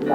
Hey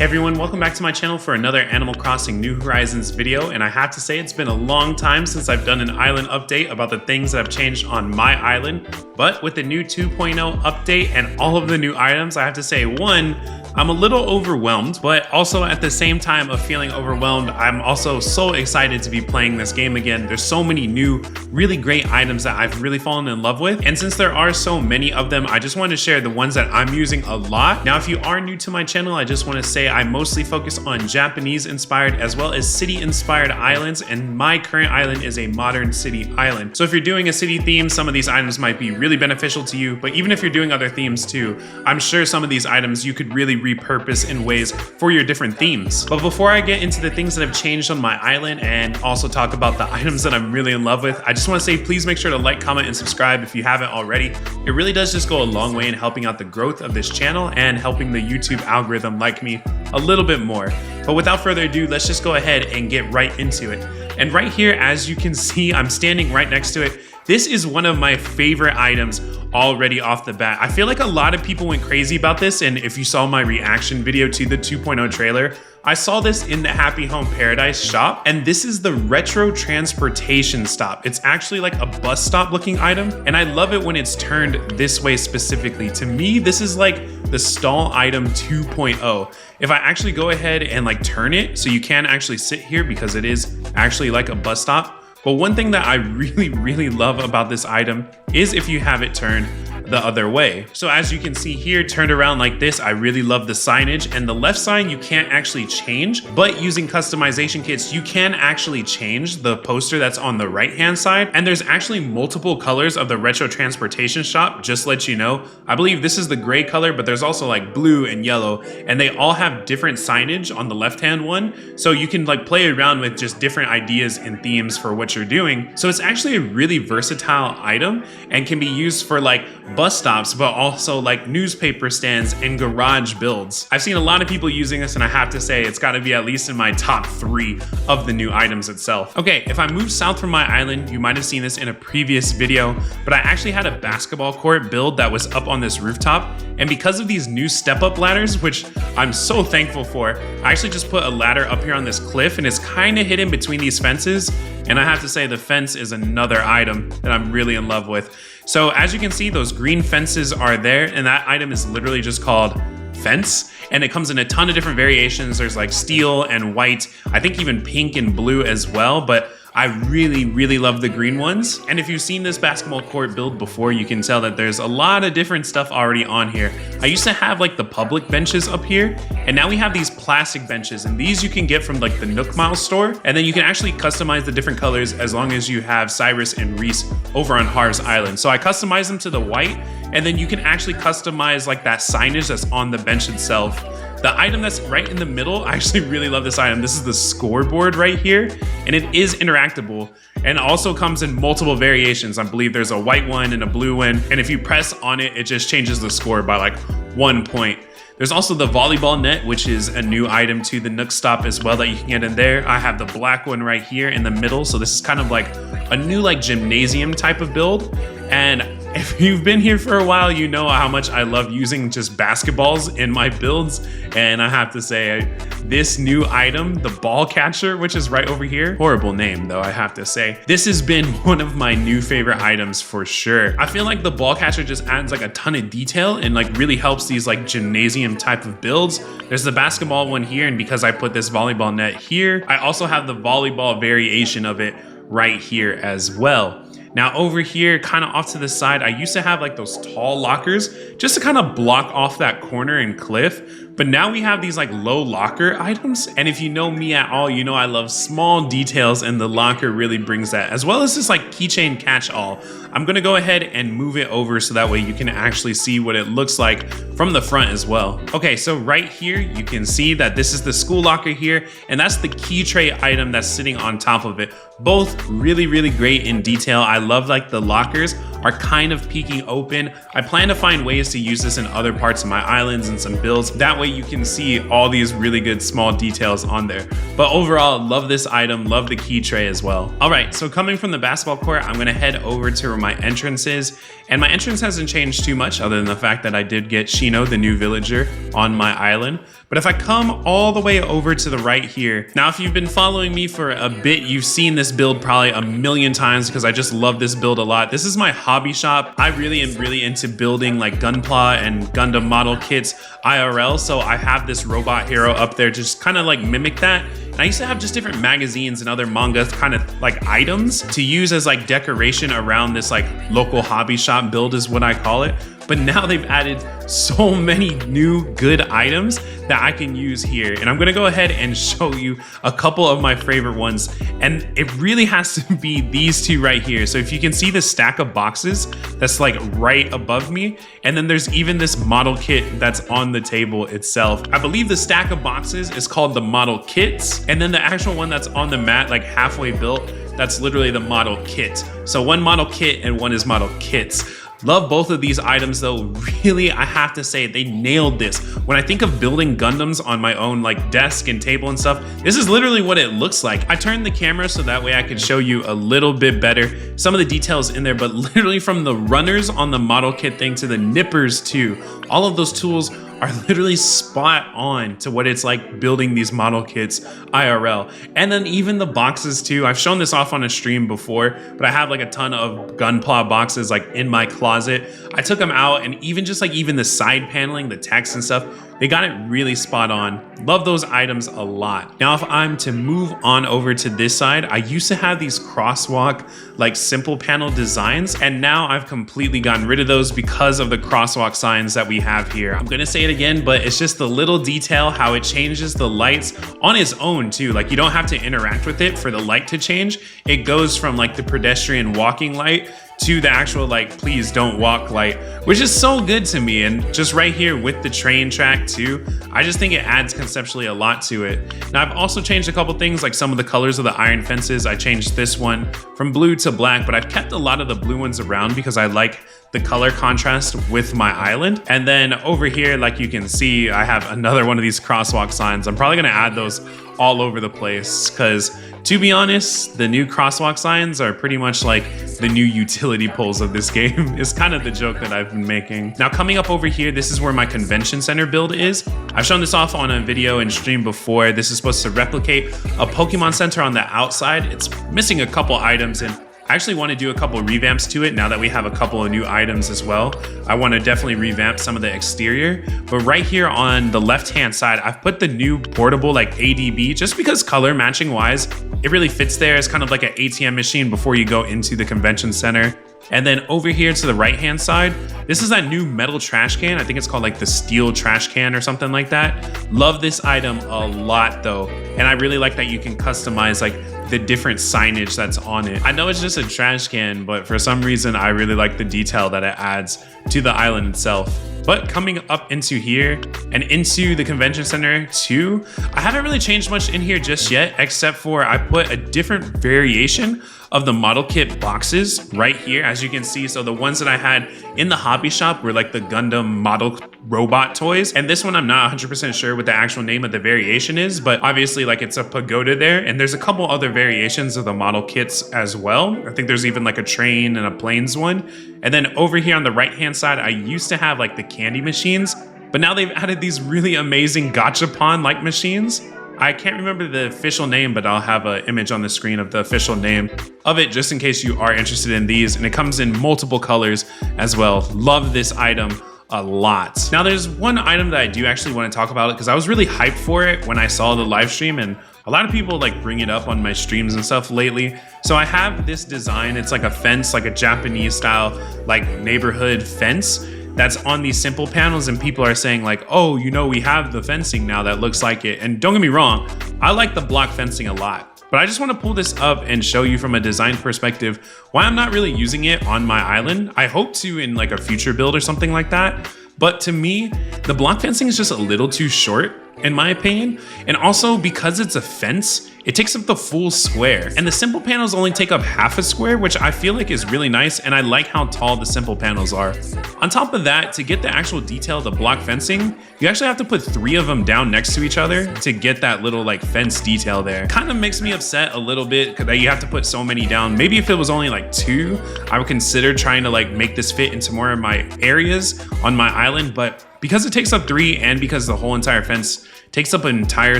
everyone, welcome back to my channel for another Animal Crossing New Horizons video, and I have to say it's been a long time since I've done an island update about the things that have changed on my island, but with the new 2.0 update and all of the new items, I have to say, one, I'm a little overwhelmed, but also at the same time of feeling overwhelmed, I'm also so excited to be playing this game again. There's so many new, really great items that I've really fallen in love with, and since there are so many of them, I just want to share the ones that I'm using a lot. Now, if you are new to my channel, I just want to say I mostly focus on Japanese-inspired as well as city-inspired islands, and my current island is a modern city island. So if you're doing a city theme, some of these items might be really beneficial to you, but even if you're doing other themes too, I'm sure some of these items you could really repurpose in ways for your different themes. But before I get into the things that have changed on my island and also talk about the items that I'm really in love with, I just want to say please make sure to like, comment, and subscribe if you haven't already. It really does just go a long way in helping out the growth of this channel and helping the YouTube algorithm like me a little bit more. But without further ado, let's just go ahead and get right into it. And right here, as you can see, I'm standing right next to it. This is one of my favorite items already off the bat. I feel like a lot of people went crazy about this, and if you saw my reaction video to the 2.0 trailer, I saw this in the Happy Home Paradise shop, and this is the retro transportation stop. It's actually like a bus stop looking item, and I love it when it's turned this way specifically. To me, this is like the stall item 2.0. If I actually go ahead and like turn it so you can actually sit here because it is actually like a bus stop. But one thing that I really love about this item is if you have it turned the other way. So as you can see here, turned around like this, I really love the signage, and the left sign you can't actually change, but using customization kits, you can actually change the poster that's on the right-hand side. And there's actually multiple colors of the retro transportation shop, just to let you know. I believe this is the gray color, but there's also like blue and yellow, and they all have different signage on the left-hand one. So you can like play around with just different ideas and themes for what you're doing. So it's actually a really versatile item and can be used for like bus stops, but also like newspaper stands and garage builds. I've seen a lot of people using this, and I have to say it's got to be at least in my top 3 of the new items itself. Okay, if I move south from my island, you might have seen this in a previous video, but I actually had a basketball court build that was up on this rooftop, and because of these new step-up ladders, which I'm so thankful for, I actually just put a ladder up here on this cliff, and it's kind of hidden between these fences, and I have to say the fence is another item that I'm really in love with. So as you can see, those green fences are there, and that item is literally just called fence, and it comes in a ton of different variations. There's like steel and white, I think even pink and blue as well, but I really love the green ones. And if you've seen this basketball court build before, you can tell that there's a lot of different stuff already on here. I used to have like the public benches up here, and now we have these plastic benches, and these you can get from like the Nook Mile store, and then you can actually customize the different colors as long as you have Cyrus and Reese over on Harv's Island. So I customized them to the white, and then you can actually customize like that signage that's on the bench itself. The item that's right in the middle, I actually really love this item. This is the scoreboard right here, and it is interactable and also comes in multiple variations. I believe there's a white one and a blue one, and if you press on it, it just changes the score by like 1 point. There's also the volleyball net, which is a new item to the Nook Stop as well that you can get in there. I have the black one right here in the middle, so this is kind of like a new like gymnasium type of build. And if you've been here for a while, you know how much I love using just basketballs in my builds. And I have to say, this new item, the ball catcher, which is right over here, horrible name though, I have to say, this has been one of my new favorite items for sure. I feel like the ball catcher just adds like a ton of detail and like really helps these like gymnasium type of builds. There's the basketball one here, and because I put this volleyball net here, I also have the volleyball variation of it right here as well. Now over here, kind of off to the side, I used to have like those tall lockers just to kind of block off that corner and cliff. But now we have these like low locker items. And if you know me at all, you know I love small details, and the locker really brings that, as well as this like keychain catch all. I'm gonna go ahead and move it over so that way you can actually see what it looks like from the front as well. Okay, so right here, you can see that this is the school locker here, and that's the key tray item that's sitting on top of it. Both really great in detail. I I love like the lockers are kind of peeking open. I plan to find ways to use this in other parts of my islands and some builds. That way you can see all these really good small details on there. But overall, love this item, love the key tray as well. All right, so coming from the basketball court, I'm gonna head over to where my entrance is. And my entrance hasn't changed too much other than the fact that I did get Shino, the new villager, on my island. But if I come all the way over to the right here, now if you've been following me for a bit, you've seen this build probably a million times because I just love this build a lot. This is my hobby shop. I really am into building like Gunpla and Gundam model kits IRL. So I have this robot hero up there, just kind of like mimic that. And I used to have just different magazines and other manga kind of like items to use as like decoration around this like local hobby shop build is what I call it. But now they've added so many new good items that I can use here. And I'm gonna go ahead and show you a couple of my favorite ones. And it really has to be these two right here. So if you can see the stack of boxes that's like right above me, and then there's even this model kit that's on the table itself. I believe the stack of boxes is called the model kits. And then the actual one that's on the mat, like halfway built, that's literally the model kit. So one model kit and one is model kits. Love both of these items though. Really, I have to say they nailed this. When I think of building Gundams on my own like desk and table and stuff, this is literally what it looks like. I turned the camera so that way I could show you a little bit better some of the details in there, but literally from the runners on the model kit thing to the nippers too, all of those tools are literally spot on to what it's like building these model kits IRL. And then even the boxes too. I've shown this off on a stream before, but I have like a ton of Gunpla boxes like in my closet. I took them out, and even just like even the side paneling, the text and stuff, they got it really spot on. Love those items a lot. Now, if I'm to move on over to this side, I used to have these crosswalk, like simple panel designs, and now I've completely gotten rid of those because of the crosswalk signs that we have here. I'm gonna say it again, but it's just the little detail, how it changes the lights on its own too. Like you don't have to interact with it for the light to change. It goes from like the pedestrian walking light to the actual like please don't walk light, which is so good to me. And just right here with the train track too, I just think it adds conceptually a lot to it. Now I've also changed a couple things, like some of the colors of the iron fences. I changed this one from blue to black, but I've kept a lot of the blue ones around because I like the color contrast with my island. And then over here, like you can see, I have another one of these crosswalk signs. I'm probably gonna add those all over the place because, to be honest, the new crosswalk signs are pretty much like the new utility poles of this game. It's kind of the joke that I've been making. Now coming up over here, this is where my convention center build is. I've shown this off on a video and stream before. This is supposed to replicate a Pokemon Center on the outside. It's missing a couple items, and I actually want to do a couple revamps to it now that we have a couple of new items as well. I want to definitely revamp some of the exterior. But right here on the left-hand side, I've put the new portable like ADB just because color matching wise, it really fits there. It's kind of like an ATM machine before you go into the convention center. And then over here to the right-hand side, this is that new metal trash can. I think it's called like the steel trash can or something like that. Love this item a lot though. And I really like that you can customize like the different signage that's on it. I know it's just a trash can, but for some reason, I really like the detail that it adds to the island itself. But coming up into here and into the convention center too, I haven't really changed much in here just yet, except for I put a different variation of the model kit boxes right here, as you can see. So the ones that I had in the hobby shop were like the Gundam model robot toys. And this one, I'm not 100% sure what the actual name of the variation is, but obviously like it's a pagoda there. And there's a couple other variations of the model kits as well. I think there's even like a train and a planes one. And then over here on the right-hand side, I used to have like the candy machines, but now they've added these really amazing gachapon-like machines. I can't remember the official name, but I'll have an image on the screen of the official name of it just in case you are interested in these. And it comes in multiple colors as well. Love this item a lot. Now there's one item that I do actually want to talk about because I was really hyped for it when I saw the live stream, and a lot of people like bring it up on my streams and stuff lately. So I have this design. It's like a fence, like a Japanese style, like neighborhood fence that's on these simple panels, and people are saying like, oh, you know, we have the fencing now that looks like it. And don't get me wrong, I like the block fencing a lot, but I just want to pull this up and show you from a design perspective why I'm not really using it on my island. I hope to in like a future build or something like that. But to me, the block fencing is just a little too short in my opinion. And also because it's a fence, it takes up the full square. And the simple panels only take up half a square, which I feel like is really nice, and I like how tall the simple panels are. On top of that, to get the actual detail of the block fencing, you actually have to put 3 of them down next to each other to get that little like fence detail there. Kind of makes me upset a little bit that you have to put so many down. Maybe if it was only like 2, I would consider trying to like make this fit into more of my areas on my island, but because it takes up 3 and because the whole entire fence takes up an entire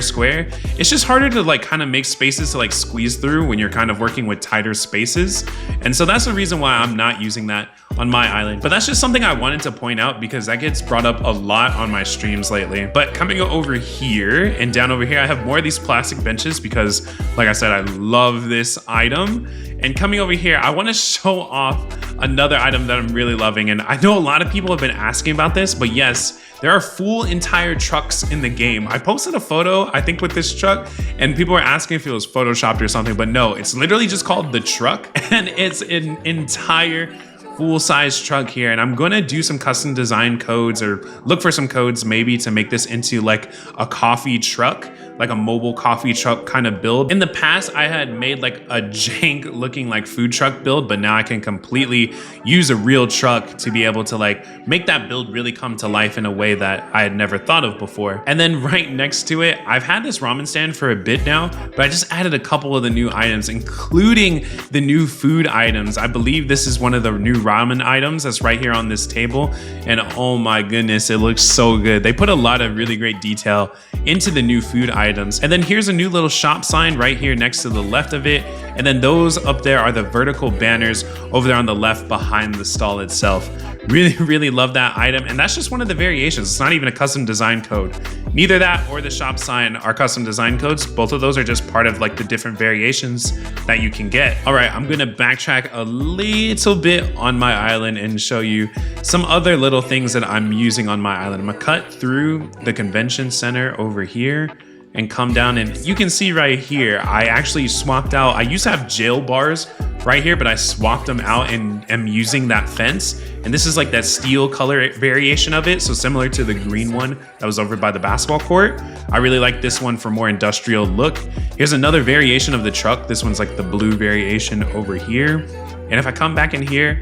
square, it's just harder to like kind of make spaces to like squeeze through when you're kind of working with tighter spaces. And so that's the reason why I'm not using that on my island. But that's just something I wanted to point out because that gets brought up a lot on my streams lately. But coming over here and down over here, I have more of these plastic benches because, like I said, I love this item. And coming over here, I want to show off another item that I'm really loving. And I know a lot of people have been asking about this, but yes, there are full entire trucks in the game. I posted a photo, I think, with this truck, and people were asking if it was photoshopped or something, but no, it's literally just called the truck, and it's an entire full-size truck here. And I'm gonna do some custom design codes or look for some codes maybe to make this into like a coffee truck, like a mobile coffee truck kind of build. In the past, I had made like a jank looking like food truck build, but now I can completely use a real truck to be able to like make that build really come to life in a way that I had never thought of before. And then right next to it, I've had this ramen stand for a bit now, but I just added a couple of the new items, including the new food items. I believe this is one of the new ramen items that's right here on this table. And oh my goodness, it looks so good. They put a lot of really great detail into the new food items. And then here's a new little shop sign right here next to the left of it. And then those up there are the vertical banners over there on the left behind the stall itself. Really, really love that item. And that's just one of the variations. It's not even a custom design code. Neither that or the shop sign are custom design codes. Both of those are just part of like the different variations that you can get. All right, I'm gonna backtrack a little bit on my island and show you some other little things that I'm using on my island. I'm gonna cut through the convention center over here and come down, and you can see right here, I actually swapped out, I used to have jail bars right here, but I swapped them out and am using that fence. And this is like that steel color variation of it. So similar to the green one that was over by the basketball court. I really like this one for more industrial look. Here's another variation of the truck. This one's like the blue variation over here. And if I come back in here,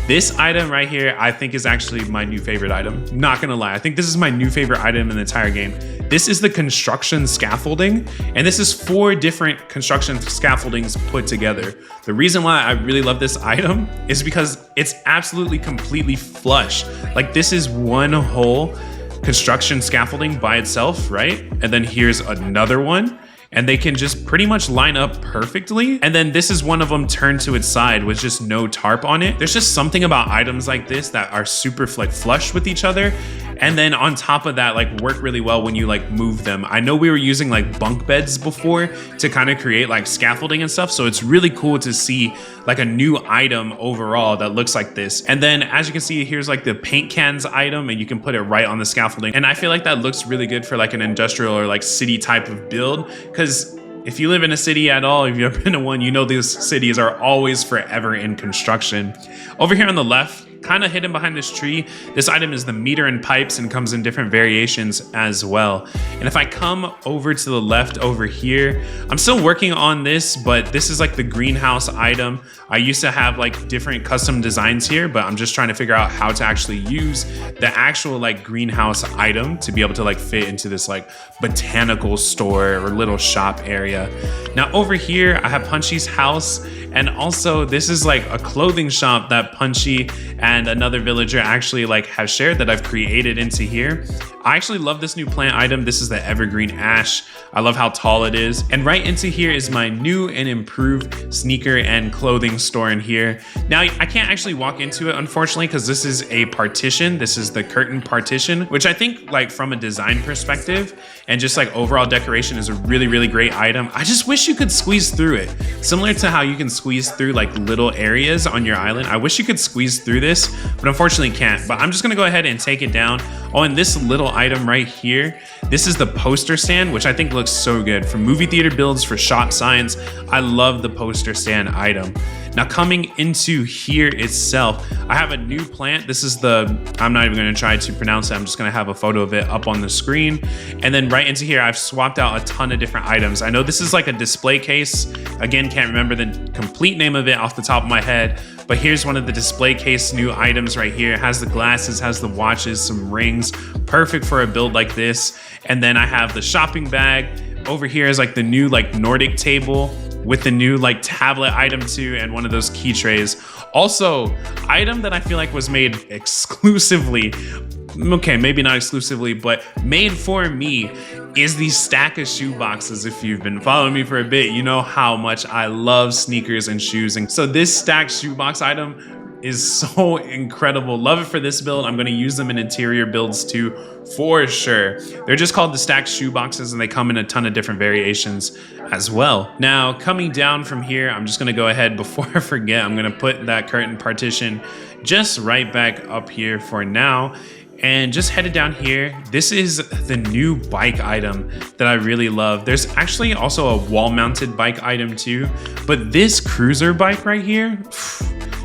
this item right here, I think is actually my new favorite item. Not gonna lie, I think this is my new favorite item in the entire game. This is the construction scaffolding, and this is 4 different construction scaffoldings put together. The reason why I really love this item is because it's absolutely completely flush. Like this is one whole construction scaffolding by itself, right? And then here's another one. And they can just pretty much line up perfectly. And then this is one of them turned to its side with just no tarp on it. There's just something about items like this that are super like flush with each other. And then on top of that, like work really well when you like move them. I know we were using like bunk beds before to kind of create like scaffolding and stuff. So it's really cool to see like a new item overall that looks like this. And then as you can see, here's like the paint cans item, and you can put it right on the scaffolding. And I feel like that looks really good for like an industrial or like city type of build. Because if you live in a city at all, if you've ever been to one, you know these cities are always forever in construction. Over here on the left, kind of hidden behind this tree, this item is the meter and pipes and comes in different variations as well. And if I come over to the left over here, I'm still working on this, but this is like the greenhouse item. I used to have like different custom designs here, but I'm just trying to figure out how to actually use the actual like greenhouse item to be able to like fit into this like botanical store or little shop area. Now over here, I have Punchy's house, and also this is like a clothing shop that Punchy and another villager actually like have shared that I've created into here. I actually love this new plant item. This is the evergreen ash. I love how tall it is. And right into here is my new and improved sneaker and clothing store in here. Now I can't actually walk into it, unfortunately, because this is a partition. This is the curtain partition, which I think like from a design perspective and just like overall decoration is a really, really great item. I just wish you could squeeze through it. Similar to how you can squeeze through like little areas on your island. I wish you could squeeze through this, but unfortunately can't. But I'm just gonna go ahead and take it down. Oh, and this little item right here, this is the poster stand, which I think looks so good for movie theater builds, for shop signs. I love the poster stand item. Now coming into here itself, I have a new plant. This is I'm not even gonna try to pronounce it. I'm just gonna have a photo of it up on the screen. And then right into here, I've swapped out a ton of different items. I know this is like a display case. Again, can't remember the complete name of it off the top of my head, but here's one of the display case new items right here. It has the glasses, has the watches, some rings, perfect for a build like this. And then I have the shopping bag. Over here is like the new like Nordic table with the new like tablet item too, and one of those key trays. Also, item that I feel like was made exclusively, okay, maybe not exclusively, but made for me is these stack of shoe boxes. If you've been following me for a bit, you know how much I love sneakers and shoes. And so this stacked shoebox item is so incredible. Love it for this build. I'm going to use them in interior builds too, for sure. They're just called the stacked shoe boxes, and they come in a ton of different variations as well. Now, coming down from here, I'm just going to go ahead, before I forget, I'm going to put that curtain partition just right back up here for now. And just headed down here, this is the new bike item that I really love. There's actually also a wall-mounted bike item too, but this cruiser bike right here,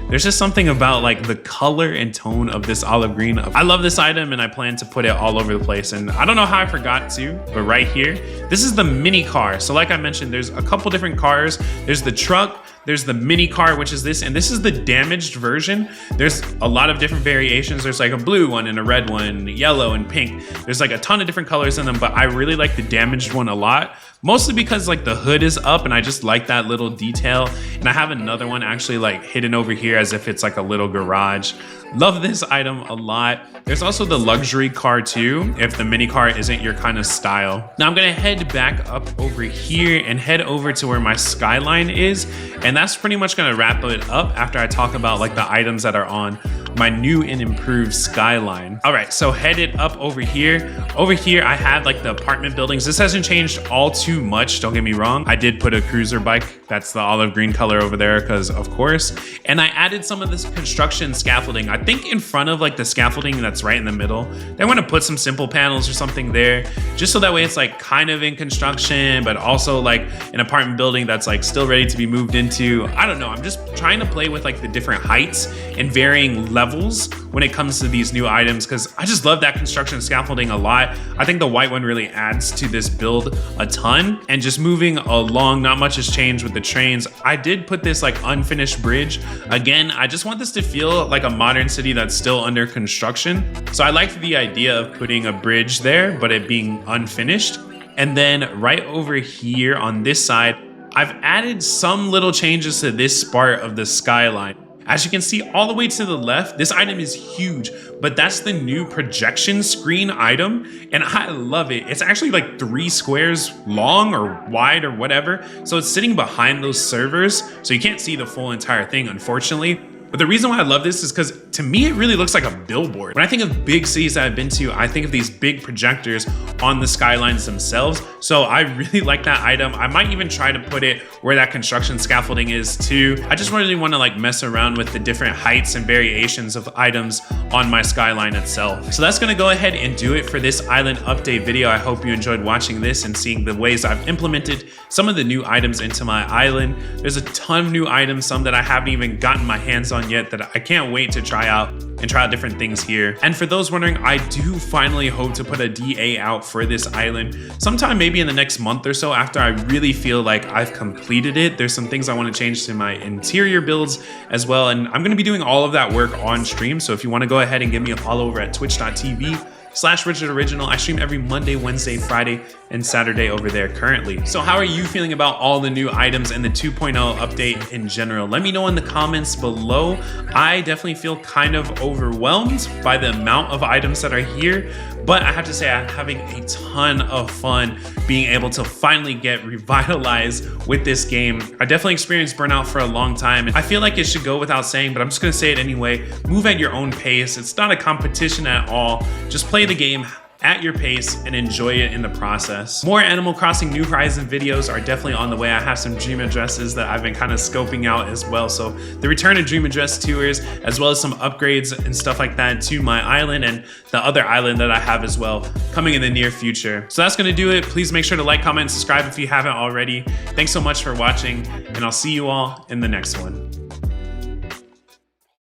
there's just something about like the color and tone of this olive green. I love this item and I plan to put it all over the place. And I don't know how I forgot to, but right here, this is the mini car. So like I mentioned, there's a couple different cars. There's the truck, there's the mini car, which is this, and this is the damaged version. There's a lot of different variations. There's like a blue one and a red one, yellow and pink. There's like a ton of different colors in them, but I really like the damaged one a lot. Mostly because like the hood is up and I just like that little detail. And I have another one actually like hidden over here as if it's like a little garage. Love this item a lot. There's also the luxury car too, if the mini car isn't your kind of style. Now I'm gonna head back up over here and head over to where my skyline is. And that's pretty much gonna wrap it up after I talk about like the items that are on my new and improved skyline. All right, so headed up over here. Over here, I have like the apartment buildings. This hasn't changed all too much, don't get me wrong. I did put a cruiser bike. That's the olive green color over there, because of course. And I added some of this construction scaffolding. I think in front of like the scaffolding that's right in the middle, they want to put some simple panels or something there, just so that way it's like kind of in construction, but also like an apartment building that's like still ready to be moved into. I don't know, I'm just trying to play with like the different heights and varying levels when it comes to these new items, because I just love that construction scaffolding a lot. I think the white one really adds to this build a ton. And just moving along, not much has changed with the trains. I did put this like unfinished bridge. Again, I just want this to feel like a modern city that's still under construction. So I liked the idea of putting a bridge there, but it being unfinished. And then right over here on this side, I've added some little changes to this part of the skyline. As you can see all the way to the left, this item is huge, but that's the new projection screen item, and I love it. It's actually like 3 squares long or wide or whatever, so it's sitting behind those servers, so you can't see the full entire thing, unfortunately. But the reason why I love this is because to me, it really looks like a billboard. When I think of big cities that I've been to, I think of these big projectors on the skylines themselves. So I really like that item. I might even try to put it where that construction scaffolding is too. I just really want to like mess around with the different heights and variations of items on my skyline itself. So that's going to go ahead and do it for this island update video. I hope you enjoyed watching this and seeing the ways I've implemented some of the new items into my island. There's a ton of new items, some that I haven't even gotten my hands on yet that I can't wait to try out and try out different things here. And for those wondering, I do finally hope to put a DA out for this island sometime maybe in the next month or so, after I really feel like I've completed it. There's some things I want to change to my interior builds as well, and I'm going to be doing all of that work on stream. So if you want to go ahead and give me a follow over at twitch.tv/RichardOriginal. I stream every Monday, Wednesday, Friday, and Saturday over there currently. So how are you feeling about all the new items and the 2.0 update in general? Let me know in the comments below. I definitely feel kind of overwhelmed by the amount of items that are here, but I have to say I'm having a ton of fun being able to finally get revitalized with this game. I definitely experienced burnout for a long time, and I feel like it should go without saying, but I'm just gonna say it anyway. Move at your own pace. It's not a competition at all. Just play the game at your pace and enjoy it in the process. More Animal Crossing New Horizons videos are definitely on the way. I have some dream addresses that I've been kind of scoping out as well. So the return of dream address tours, as well as some upgrades and stuff like that to my island and the other island that I have as well, coming in the near future. So that's gonna do it. Please make sure to like, comment, and subscribe if you haven't already. Thanks so much for watching, and I'll see you all in the next one.